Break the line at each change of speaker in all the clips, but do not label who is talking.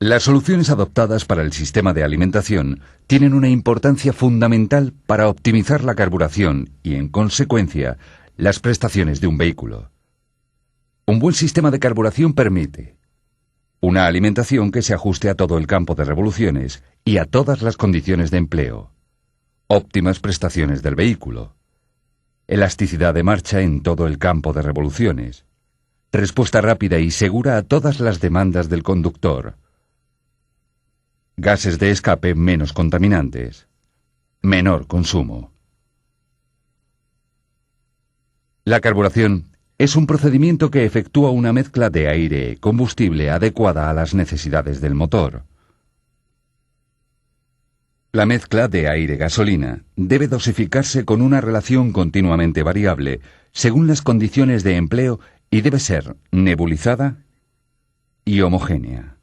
Las soluciones adoptadas para el sistema de alimentación tienen una importancia fundamental para optimizar la carburación y, en consecuencia, las prestaciones de un vehículo. Un buen sistema de carburación permite una alimentación que se ajuste a todo el campo de revoluciones y a todas las condiciones de empleo, óptimas prestaciones del vehículo, elasticidad de marcha en todo el campo de revoluciones, respuesta rápida y segura a todas las demandas del conductor, gases de escape menos contaminantes, menor consumo. La carburación es un procedimiento que efectúa una mezcla de aire-combustible adecuada a las necesidades del motor. La mezcla de aire-gasolina debe dosificarse con una relación continuamente variable según las condiciones de empleo y debe ser nebulizada y homogénea.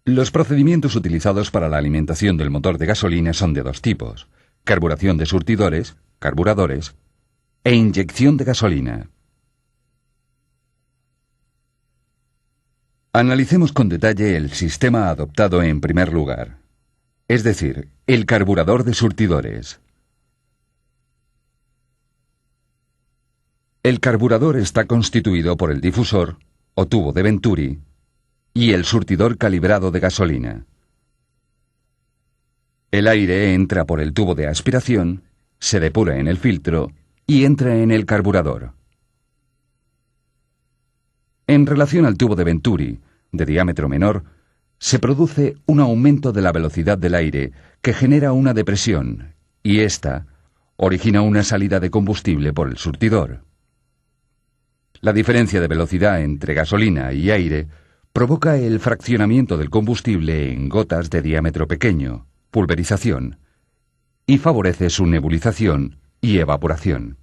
Los procedimientos utilizados para la alimentación del motor de gasolina son de dos tipos: carburación de surtidores, carburadores, e inyección de gasolina. Analicemos con detalle el sistema adoptado en primer lugar, es decir, el carburador de surtidores. El carburador está constituido por el difusor, o tubo de Venturi, y el surtidor calibrado de gasolina. El aire entra por el tubo de aspiración, se depura en el filtro y entra en el carburador. En relación al tubo de Venturi, de diámetro menor, se produce un aumento de la velocidad del aire que genera una depresión, y ésta origina una salida de combustible por el surtidor. La diferencia de velocidad entre gasolina y aire provoca el fraccionamiento del combustible en gotas de diámetro pequeño, pulverización, y favorece su nebulización y evaporación.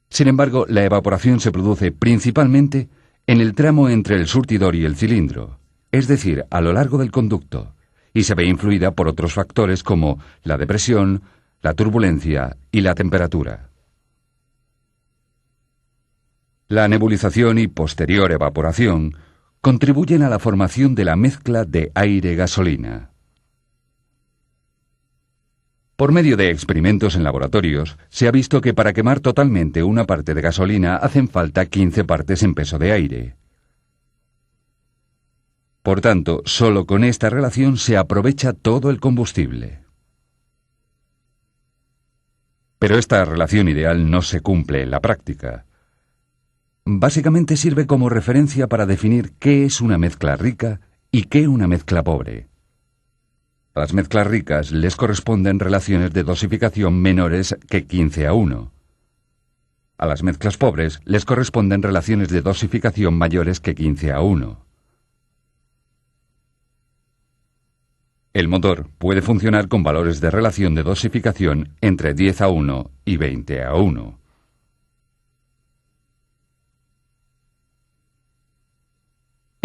Sin embargo, la evaporación se produce principalmente en el tramo entre el surtidor y el cilindro, es decir, a lo largo del conducto, y se ve influida por otros factores como la depresión, la turbulencia y la temperatura. La nebulización y posterior evaporación contribuyen a la formación de la mezcla de aire-gasolina. Por medio de experimentos en laboratorios, se ha visto que para quemar totalmente una parte de gasolina hacen falta 15 partes en peso de aire. Por tanto, solo con esta relación se aprovecha todo el combustible. Pero esta relación ideal no se cumple en la práctica. Básicamente sirve como referencia para definir qué es una mezcla rica y qué una mezcla pobre. A las mezclas ricas les corresponden relaciones de dosificación menores que 15:1. A las mezclas pobres les corresponden relaciones de dosificación mayores que 15:1. El motor puede funcionar con valores de relación de dosificación entre 10:1 y 20:1.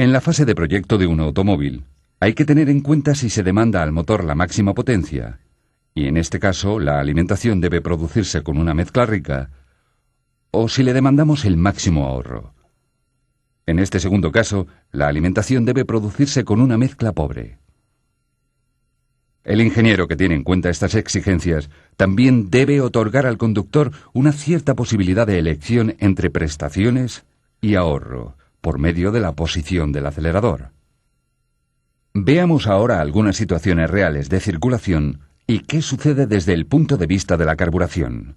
En la fase de proyecto de un automóvil, hay que tener en cuenta si se demanda al motor la máxima potencia, y en este caso la alimentación debe producirse con una mezcla rica, o si le demandamos el máximo ahorro. En este segundo caso, la alimentación debe producirse con una mezcla pobre. El ingeniero que tiene en cuenta estas exigencias también debe otorgar al conductor una cierta posibilidad de elección entre prestaciones y ahorro, por medio de la posición del acelerador. Veamos ahora algunas situaciones reales de circulación y qué sucede desde el punto de vista de la carburación.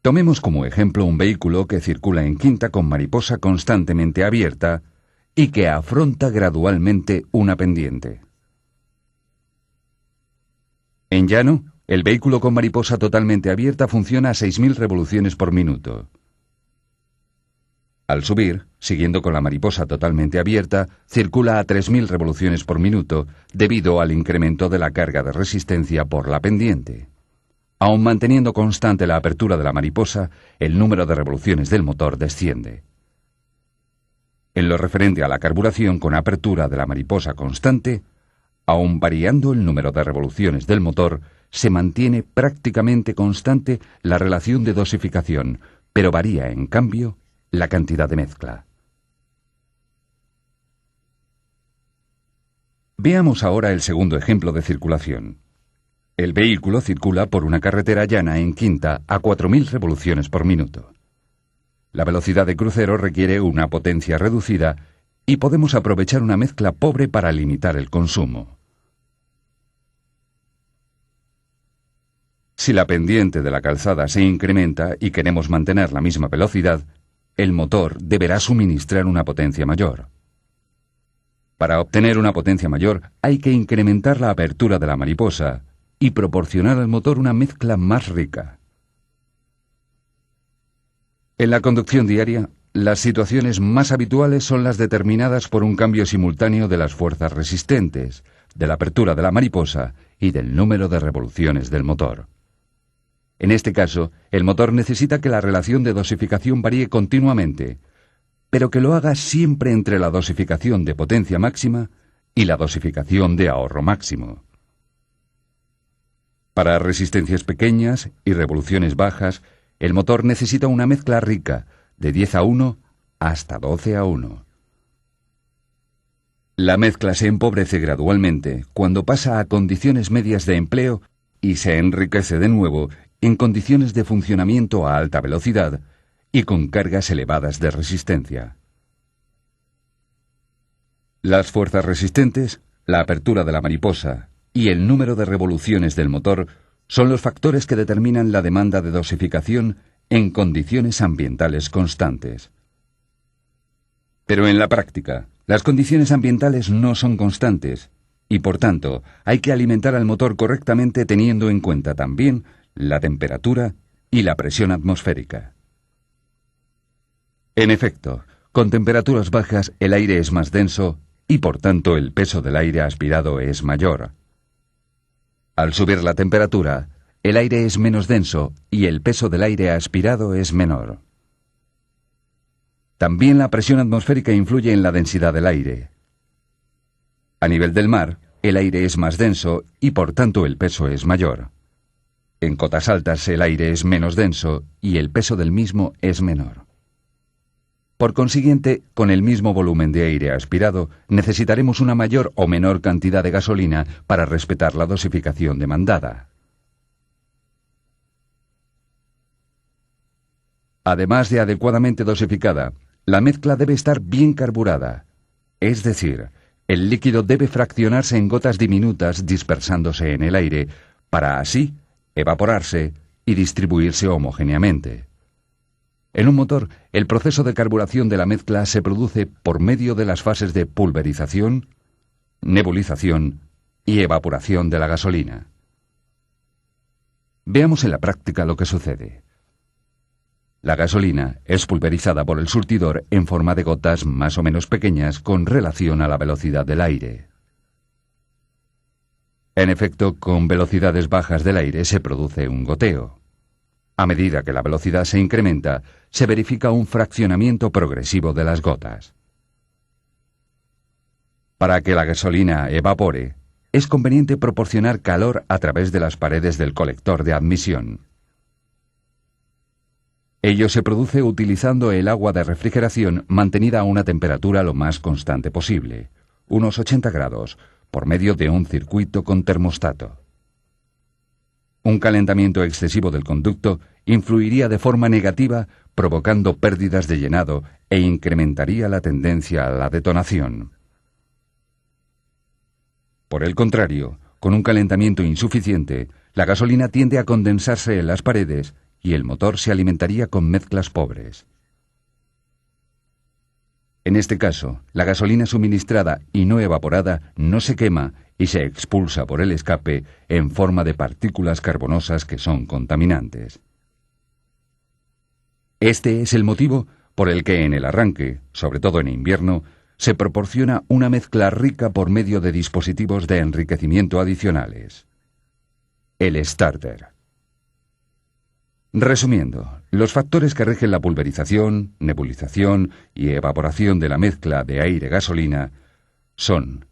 Tomemos como ejemplo un vehículo que circula en quinta con mariposa constantemente abierta y que afronta gradualmente una pendiente. En llano, el vehículo con mariposa totalmente abierta funciona a 6.000 revoluciones por minuto. Al subir, siguiendo con la mariposa totalmente abierta, circula a 3.000 revoluciones por minuto debido al incremento de la carga de resistencia por la pendiente. Aun manteniendo constante la apertura de la mariposa, el número de revoluciones del motor desciende. En lo referente a la carburación con apertura de la mariposa constante, aun variando el número de revoluciones del motor, se mantiene prácticamente constante la relación de dosificación, pero varía, en cambio, la cantidad de mezcla. Veamos ahora el segundo ejemplo de circulación. El vehículo circula por una carretera llana en quinta a 4.000 revoluciones por minuto. La velocidad de crucero requiere una potencia reducida y podemos aprovechar una mezcla pobre para limitar el consumo. Si la pendiente de la calzada se incrementa y queremos mantener la misma velocidad, el motor deberá suministrar una potencia mayor. Para obtener una potencia mayor hay que incrementar la apertura de la mariposa y proporcionar al motor una mezcla más rica. En la conducción diaria, las situaciones más habituales son las determinadas por un cambio simultáneo de las fuerzas resistentes, de la apertura de la mariposa y del número de revoluciones del motor. En este caso, el motor necesita que la relación de dosificación varíe continuamente, pero que lo haga siempre entre la dosificación de potencia máxima y la dosificación de ahorro máximo. Para resistencias pequeñas y revoluciones bajas, el motor necesita una mezcla rica, de 10:1 hasta 12:1. La mezcla se empobrece gradualmente cuando pasa a condiciones medias de empleo y se enriquece de nuevo en condiciones de funcionamiento a alta velocidad y con cargas elevadas de resistencia. Las fuerzas resistentes, la apertura de la mariposa y el número de revoluciones del motor son los factores que determinan la demanda de dosificación en condiciones ambientales constantes. Pero en la práctica, las condiciones ambientales no son constantes y, por tanto, hay que alimentar al motor correctamente teniendo en cuenta también la temperatura y la presión atmosférica. En efecto, con temperaturas bajas el aire es más denso y, por tanto, el peso del aire aspirado es mayor. Al subir la temperatura, el aire es menos denso y el peso del aire aspirado es menor. También la presión atmosférica influye en la densidad del aire. A nivel del mar, el aire es más denso y por tanto el peso es mayor. En cotas altas el aire es menos denso y el peso del mismo es menor. Por consiguiente, con el mismo volumen de aire aspirado, necesitaremos una mayor o menor cantidad de gasolina para respetar la dosificación demandada. Además de adecuadamente dosificada, la mezcla debe estar bien carburada, es decir, el líquido debe fraccionarse en gotas diminutas dispersándose en el aire para así evaporarse y distribuirse homogéneamente. En un motor, el proceso de carburación de la mezcla se produce por medio de las fases de pulverización, nebulización y evaporación de la gasolina. Veamos en la práctica lo que sucede. La gasolina es pulverizada por el surtidor en forma de gotas más o menos pequeñas con relación a la velocidad del aire. En efecto, con velocidades bajas del aire se produce un goteo. A medida que la velocidad se incrementa, se verifica un fraccionamiento progresivo de las gotas. Para que la gasolina evapore, es conveniente proporcionar calor a través de las paredes del colector de admisión. Ello se produce utilizando el agua de refrigeración mantenida a una temperatura lo más constante posible, unos 80 grados, por medio de un circuito con termostato. Un calentamiento excesivo del conducto influiría de forma negativa, provocando pérdidas de llenado e incrementaría la tendencia a la detonación. Por el contrario, con un calentamiento insuficiente, la gasolina tiende a condensarse en las paredes y el motor se alimentaría con mezclas pobres. En este caso, la gasolina suministrada y no evaporada no se quema y se expulsa por el escape en forma de partículas carbonosas que son contaminantes. Este es el motivo por el que en el arranque, sobre todo en invierno, se proporciona una mezcla rica por medio de dispositivos de enriquecimiento adicionales. El starter. Resumiendo, los factores que rigen la pulverización, nebulización y evaporación de la mezcla de aire-gasolina son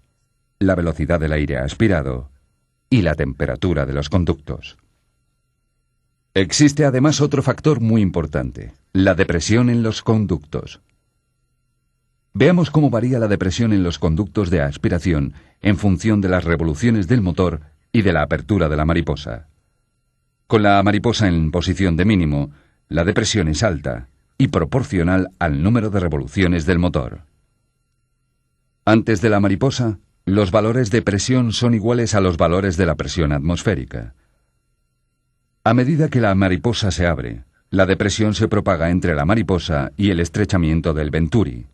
la velocidad del aire aspirado y la temperatura de los conductos. Existe además otro factor muy importante, la depresión en los conductos. Veamos cómo varía la depresión en los conductos de aspiración en función de las revoluciones del motor y de la apertura de la mariposa. Con la mariposa en posición de mínimo, la depresión es alta y proporcional al número de revoluciones del motor. Antes de la mariposa, los valores de presión son iguales a los valores de la presión atmosférica. A medida que la mariposa se abre, la depresión se propaga entre la mariposa y el estrechamiento del venturi.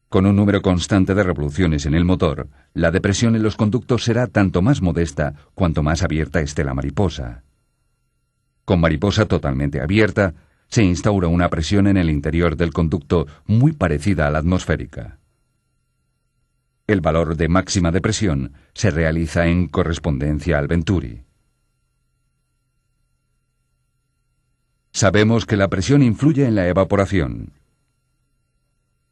Con un número constante de revoluciones en el motor, la depresión en los conductos será tanto más modesta cuanto más abierta esté la mariposa. Con mariposa totalmente abierta, se instaura una presión en el interior del conducto muy parecida a la atmosférica. El valor de máxima depresión se realiza en correspondencia al venturi. Sabemos que la presión influye en la evaporación.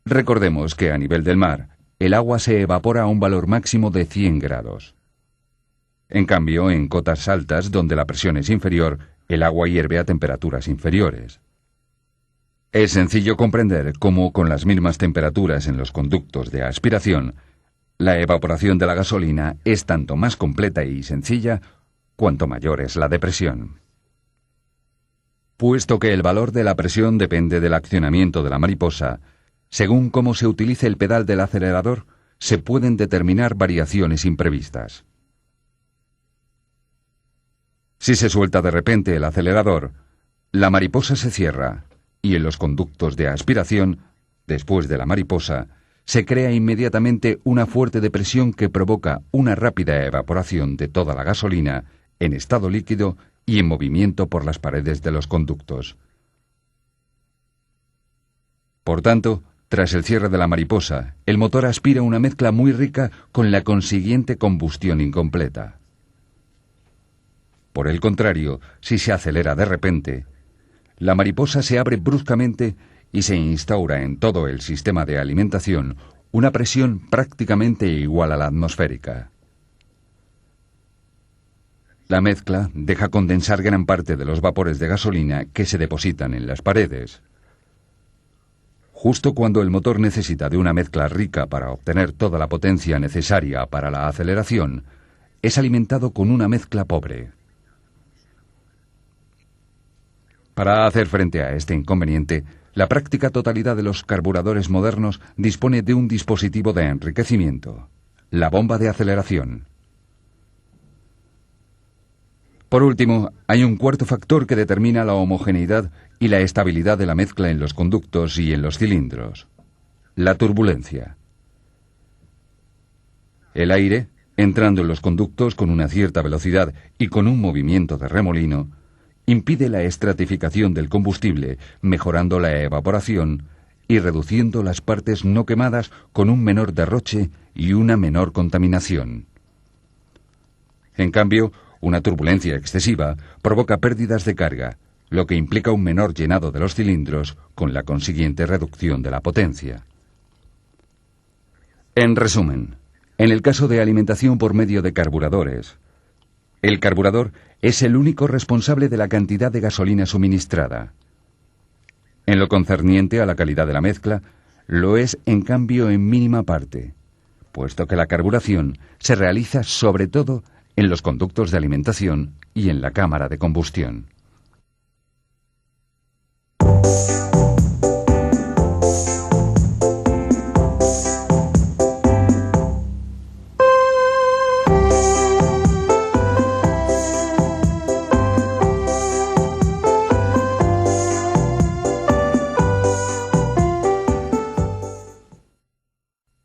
Recordemos que a nivel del mar, el agua se evapora a un valor máximo de 100 grados. En cambio, en cotas altas, donde la presión es inferior, el agua hierve a temperaturas inferiores. Es sencillo comprender cómo, con las mismas temperaturas en los conductos de aspiración, la evaporación de la gasolina es tanto más completa y sencilla cuanto mayor es la depresión. Puesto que el valor de la presión depende del accionamiento de la mariposa, según cómo se utilice el pedal del acelerador, se pueden determinar variaciones imprevistas. Si se suelta de repente el acelerador, la mariposa se cierra y en los conductos de aspiración, después de la mariposa, se crea inmediatamente una fuerte depresión que provoca una rápida evaporación de toda la gasolina en estado líquido y en movimiento por las paredes de los conductos. Por tanto, tras el cierre de la mariposa, el motor aspira una mezcla muy rica con la consiguiente combustión incompleta. Por el contrario, si se acelera de repente, la mariposa se abre bruscamente y se instaura en todo el sistema de alimentación una presión prácticamente igual a la atmosférica. La mezcla deja condensar gran parte de los vapores de gasolina que se depositan en las paredes. Justo cuando el motor necesita de una mezcla rica para obtener toda la potencia necesaria para la aceleración, es alimentado con una mezcla pobre. Para hacer frente a este inconveniente, la práctica totalidad de los carburadores modernos dispone de un dispositivo de enriquecimiento, la bomba de aceleración. Por último, hay un cuarto factor que determina la homogeneidad y la estabilidad de la mezcla en los conductos y en los cilindros: la turbulencia. El aire, entrando en los conductos con una cierta velocidad y con un movimiento de remolino, impide la estratificación del combustible, mejorando la evaporación y reduciendo las partes no quemadas con un menor derroche y una menor contaminación. En cambio, una turbulencia excesiva provoca pérdidas de carga, lo que implica un menor llenado de los cilindros con la consiguiente reducción de la potencia. En resumen, en el caso de alimentación por medio de carburadores, el carburador es el único responsable de la cantidad de gasolina suministrada. En lo concerniente a la calidad de la mezcla, lo es en cambio en mínima parte, puesto que la carburación se realiza sobre todo en los conductos de alimentación y en la cámara de combustión.